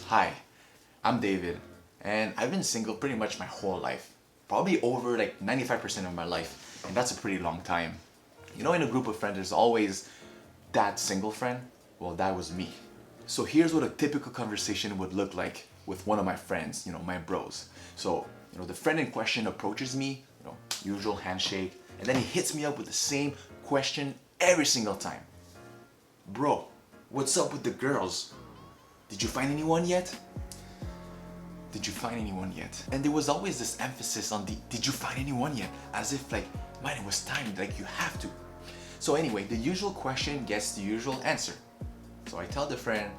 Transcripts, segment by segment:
Hi, I'm David, and I've been single pretty much my whole life. Probably over like 95% of my life, and that's a pretty long time. You know, in a group of friends, there's always that single friend. Well, that was me. So here's what a typical conversation would look like with one of my friends, my bros. So, the friend in question approaches me, usual handshake, and then he hits me up with the same question every single time. Bro, what's up with the girls? Did you find anyone yet? Did you find anyone yet? And there was always this emphasis on the did you find anyone yet? As if like, man, it was time, like you have to. So anyway, the usual question gets the usual answer. So I tell the friend,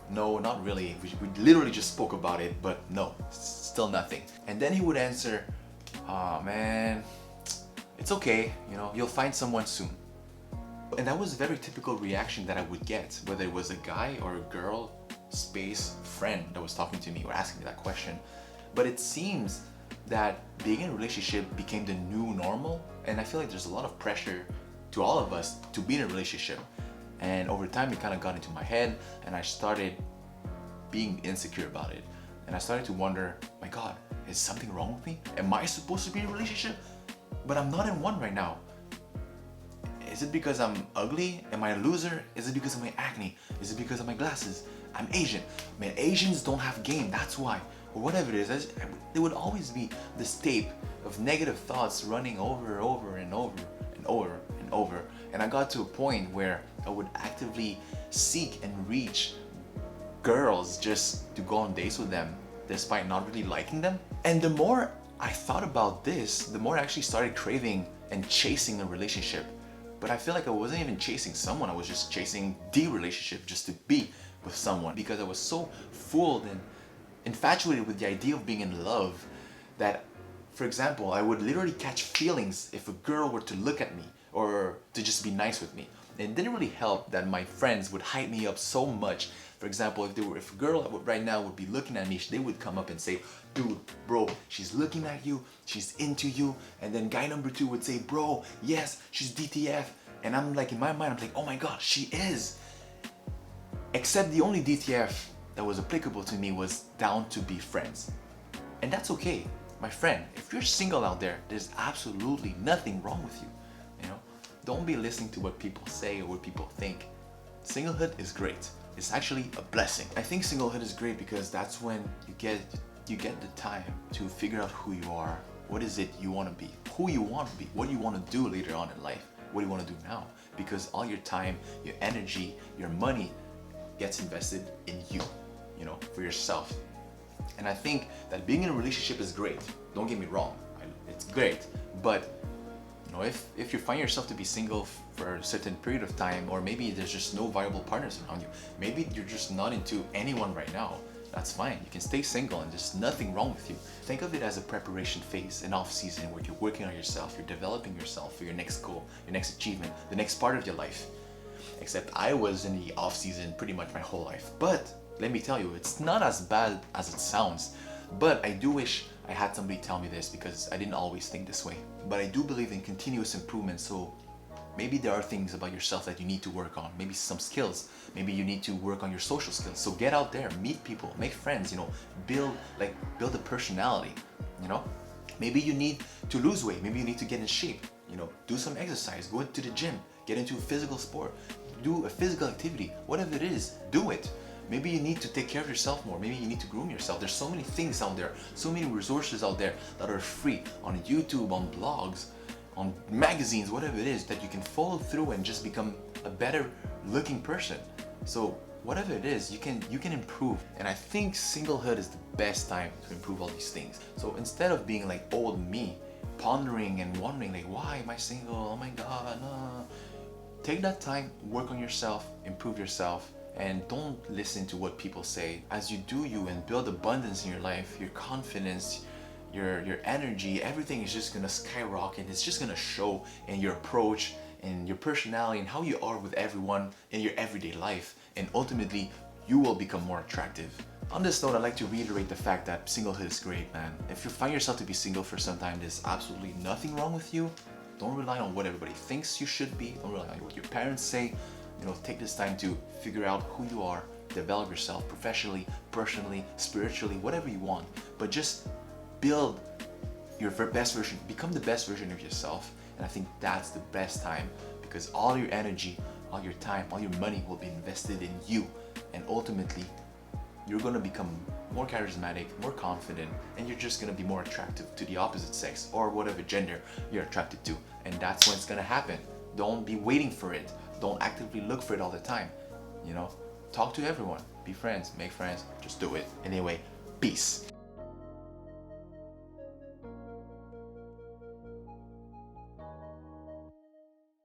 no, not really. We literally just spoke about it, but no, still nothing. And then he would answer, oh man, it's okay, you'll find someone soon. And that was a very typical reaction that I would get, whether it was a guy or a girl, space, friend that was talking to me or asking me that question. But it seems that being in a relationship became the new normal, and I feel like there's a lot of pressure to all of us to be in a relationship. And over time, it kind of got into my head, and I started being insecure about it. And I started to wonder, my God, is something wrong with me? Am I supposed to be in a relationship? But I'm not in one right now. Is it because I'm ugly? Am I a loser? Is it because of my acne? Is it because of my glasses? I'm Asian. Man, Asians don't have game, that's why. Or whatever it is, there would always be this tape of negative thoughts running over and over and over and over and over. And I got to a point where I would actively seek and reach girls just to go on dates with them, despite not really liking them. And the more I thought about this, the more I actually started craving and chasing a relationship. But I feel like I wasn't even chasing someone, I was just chasing the relationship, just to be with someone, because I was so fooled and infatuated with the idea of being in love that, for example, I would literally catch feelings if a girl were to look at me or to just be nice with me. And it didn't really help that my friends would hype me up so much. For example, if a girl right now would be looking at me, they would come up and say, dude, bro, she's looking at you, she's into you. And then guy number two would say, bro, yes, she's DTF. And I'm like, in my mind, I'm like, oh my God, she is. Except the only DTF that was applicable to me was down to be friends. And that's okay. My friend, if you're single out there, there's absolutely nothing wrong with you. Don't be listening to what people say or what people think. Singlehood is great. It's actually a blessing. I think singlehood is great because that's when you get the time to figure out who you are. What is it you want to be? Who you want to be? What do you want to do later on in life? What do you want to do now? Because all your time, your energy, your money gets invested in you, for yourself. And I think that being in a relationship is great. Don't get me wrong. It's great. But if you find yourself to be single for a certain period of time, or maybe there's just no viable partners around you, maybe you're just not into anyone right now, that's fine. You can stay single and there's nothing wrong with you. Think of it as a preparation phase, an off season where you're working on yourself, you're developing yourself for your next goal, your next achievement, the next part of your life. Except I was in the off season pretty much my whole life. But let me tell you, it's not as bad as it sounds. But I do wish I had somebody tell me this, because I didn't always think this way. But I do believe in continuous improvement, so maybe there are things about yourself that you need to work on, maybe some skills, maybe you need to work on your social skills. So get out there, meet people, make friends, build a personality, Maybe you need to lose weight, maybe you need to get in shape, do some exercise, go into the gym, get into a physical sport, do a physical activity, whatever it is, do it. Maybe you need to take care of yourself more. Maybe you need to groom yourself. There's so many things out there, so many resources out there that are free on YouTube, on blogs, on magazines, whatever it is, that you can follow through and just become a better looking person. So whatever it is, you can improve. And I think singlehood is the best time to improve all these things. So instead of being like old me, pondering and wondering like, why am I single? Oh my God, no. Take that time, work on yourself, improve yourself. And don't listen to what people say. As you do you and build abundance in your life, your confidence, your energy, everything is just gonna skyrocket. It's just gonna show in your approach and your personality and how you are with everyone in your everyday life. And ultimately, you will become more attractive. On this note, I'd like to reiterate the fact that singlehood is great, man. If you find yourself to be single for some time, there's absolutely nothing wrong with you. Don't rely on what everybody thinks you should be. Don't rely on what your parents say. Take this time to figure out who you are, develop yourself professionally, personally, spiritually, whatever you want. But just build your best version, become the best version of yourself. And I think that's the best time, because all your energy, all your time, all your money will be invested in you. And ultimately, you're gonna become more charismatic, more confident, and you're just gonna be more attractive to the opposite sex or whatever gender you're attracted to. And that's when it's gonna happen. Don't be waiting for it. Don't actively look for it all the time. You know, talk to everyone, be friends, make friends, just do it. Anyway, peace.